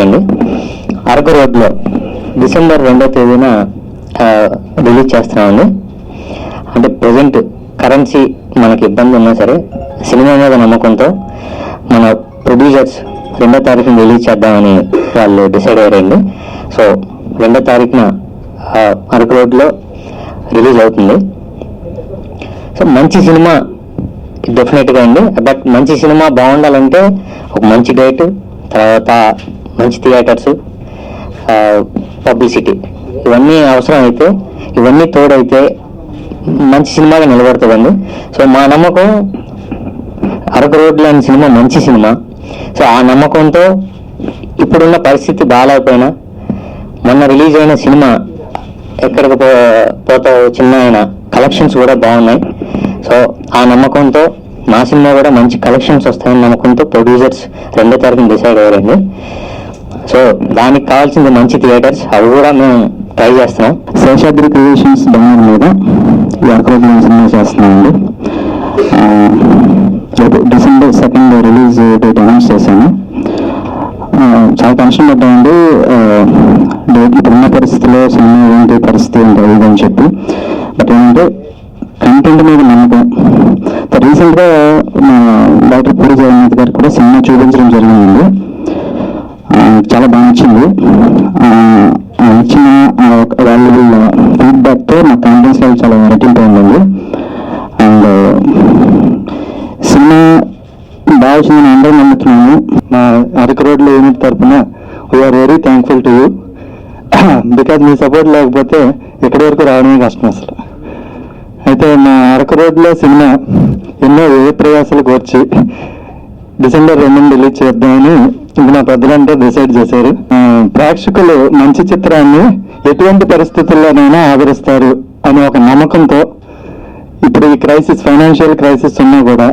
అండి. అరకు రోడ్లో డిసెంబర్ 2వ తేదీన రిలీజ్ చేస్తున్నామండి. అంటే ప్రజెంట్ కరెన్సీ మనకి ఇబ్బంది ఉన్నా సరే సినిమా మీద నమ్మకంతో మన ప్రొడ్యూసర్స్ 2వ తారీఖున రిలీజ్ చేద్దామని వాళ్ళు డిసైడ్ అయ్యారండి. సో 2వ తారీఖున అరకు రోడ్లో రిలీజ్ అవుతుంది. సో మంచి సినిమా డెఫినెట్గా అండి. బట్ మంచి సినిమా బాగుండాలంటే ఒక మంచి డేట్, తర్వాత మంచి థియేటర్స్, పబ్లిసిటీ ఇవన్నీ అవసరం అయితే, ఇవన్నీ తోడైతే మంచి సినిమాగా నిలబడుతుందండి. సో మా నమ్మకం అరకు రోడ్లో అనే సినిమా మంచి సినిమా. సో ఆ నమ్మకంతో ఇప్పుడున్న పరిస్థితి బాగాలేకపోయినా మొన్న రిలీజ్ అయిన సినిమా ఎక్కడికి పోతావు చిన్న అయినా కలెక్షన్స్ కూడా బాగున్నాయి. సో ఆ నమ్మకంతో మా సినిమా కూడా మంచి కలెక్షన్స్ వస్తాయని నమ్మకంతో ప్రొడ్యూసర్స్ 2వ తారీఖున డిసైడ్ అయ్యారండి. సో దానికి కావాల్సింది మంచి థియేటర్స్, అవి కూడా మేము ట్రై చేస్తున్నాం. శేషాద్రి క్రియేషన్స్ బ్యానర్ మీద ఈ అరకు రోడ్లో సినిమా చేస్తున్నామండి. రేపు డిసెంబర్ 2 రిలీజ్ డేట్ అనౌన్స్ చేశాను. చాలా టెన్షన్ పడ్డామండి. ఇప్పుడున్న పరిస్థితిలో సినిమా ఏంటి పరిస్థితి ఉంటుంది అని చెప్పి. బట్ ఏంటంటే కంటెంట్ మీద నమ్మకం. రీసెంట్గా మా డాక్టర్ పూరి జగన్నాథ్ గారు కూడా సినిమా చూపించడం జరిగిందండి. చాలా బాగా నచ్చింది. ఇచ్చిన వాల్యుబుల్ ఫీడ్బ్యాక్తో మా కాన్ఫిడెన్స్ లెవెల్ చాలా రెట్టింపు ఉందండి. అండ్ సినిమా బాగా వచ్చిందని అందరూ నమ్ముతున్నాము. మా అరకు రోడ్లో యూనిట్ తరఫున we are very thankful to you. Because మీ సపోర్ట్ లేకపోతే ఎక్కడి వరకు రావడమే కష్టం అసలు. అయితే మా అరకు రోడ్లో సినిమా ఎన్నో ప్రయాసాలు కోర్చి డిసెంబర్ 2న రిలీజ్ చేద్దామని మా పెద్దలంతా డిసైడ్ చేశారు. ప్రేక్షకులు మంచి చిత్రాన్ని ఎటువంటి పరిస్థితుల్లోనైనా ఆదరిస్తారు అనే ఒక నమ్మకంతో ఇప్పుడు ఈ క్రైసిస్, ఫైనాన్షియల్ క్రైసిస్ ఉన్నా కూడా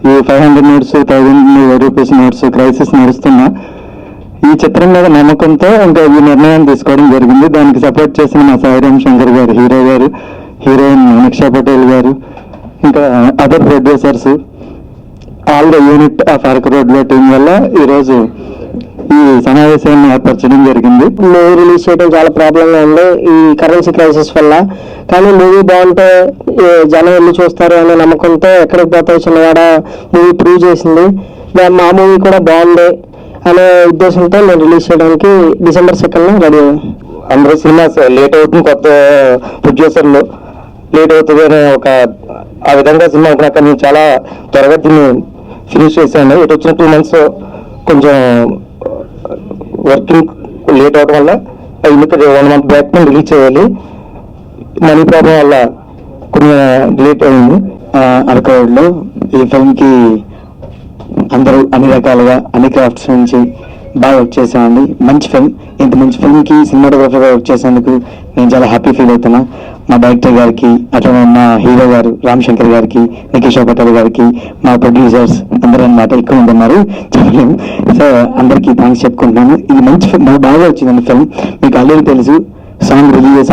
ఈ 500 నోట్స్, 1000 రూపీస్ నోట్స్ క్రైసిస్ నడుస్తున్నా ఈ చిత్రం మీద నమ్మకంతో ఇంకా ఈ నిర్ణయాన్ని తీసుకోవడం జరిగింది. దానికి సపోర్ట్ చేసిన మా సాయిరామ్ శంకర్ గారు, హీరో గారు, హీరోయిన్ నిక్షా పటేల్ గారు, ఇంకా other producers, all the unit of Araku రోడ్లో టీం వల్ల ఈరోజు ఈ సమావేశాన్ని ఏర్పరచడం జరిగింది. మూవీ రిలీజ్ చేయడం చాలా ప్రాబ్లంగా ఉంది ఈ కరెన్సీ క్రైసిస్ వల్ల. కానీ మూవీ బాగుంటే జనం వెళ్ళి చూస్తారు అనే నమ్మకంతో ఎక్కడికి పోతావు చిన్నవాడ మూవీ ప్రూవ్ చేసింది. మా మూవీ కూడా బాగుంది అనే ఉద్దేశంతో నేను రిలీజ్ చేయడానికి డిసెంబర్ 2న రెడీ అయ్యాను. అందరూ సినిమా లేట్ అవుతుంది, కొత్త ప్రొడ్యూసర్లు లేట్ అవుతుంది అనే ఒక ఆ విధంగా సినిమా అనుకున్నాక నేను చాలా త్వరగా దీన్ని ఫినిష్ చేశాను. ఇటు వచ్చిన 2 months కొంచెం వర్కింగ్ లేట్ అవడం వల్ల ఇంకా 1 month బ్యాక్ రిలీజ్ చేయాలి. మనీ ప్రాబ్లం వల్ల కొంచెం లేట్ అయింది. అరకు రోడ్లో ఈ ఫిల్మ్కి అందరూ అన్ని రకాలుగా అన్ని క్రాఫ్ట్స్ నుంచి బాగా వర్క్ చేసామండి. మంచి ఫిల్మ్, ఇంత మంచి ఫిల్మ్కి సినిమాటోగ్రఫర్గా వర్క్ చేసేందుకు నేను చాలా హ్యాపీ ఫీల్ అవుతున్నా. మా డైరెక్టర్ గారికి, అట్లనే మా హీరో గారు రామ్ శంకర్ గారికి, నిఖిషా పటేల్ గారికి, మా ప్రొడ్యూసర్స్ అందరూ అన్నమాట ఎక్కువ మంది ఉన్నారు చెప్పలేము. సో అందరికీ థ్యాంక్స్ చెప్పుకుంటున్నాను. ఇది మంచి ఫిల్మ్, బాగా వచ్చిందండి ఫిల్మ్. మీకు ఆల్రెడీ తెలుసు సాంగ్స్ రిలీజ్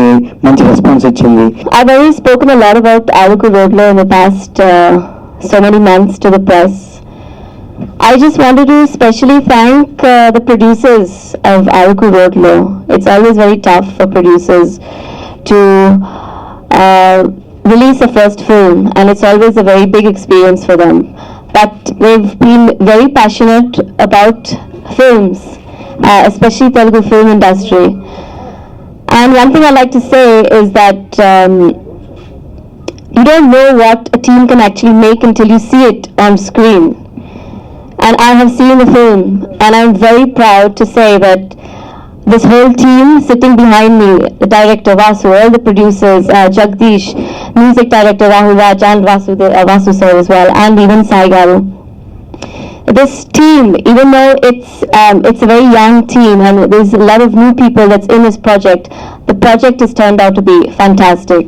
అయ్యి మంచి రెస్పాన్స్ వచ్చింది. I've already spoken a lot about Aruku Roadlo in the past so many months to the press. I just wanted to specially thank the producers of Aruku Roadlo. It's always very tough for producers to release a first film, and it's always a very big experience for them. But they've been very passionate about films, especially Telugu film industry. And one thing I like to say is that you don't know what a team can actually make until you see it on screen. And I have seen the film, and I'm very proud to say that this whole team sitting behind me, the director Vasu, all the producers, Jagdish, music director Rahul Raj, and Vasu sir as well, and even Sai Garu. This team, even though it's a very young team and there's a lot of new people that's in this project, the project has turned out to be fantastic.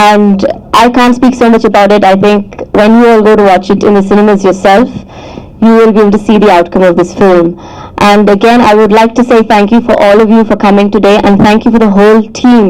And I can't speak so much about it. I think when you all go to watch it in the cinemas yourself, you will be able to see the outcome of this film. And again, I would like to say thank you for all of you for coming today, and thank you for the whole team.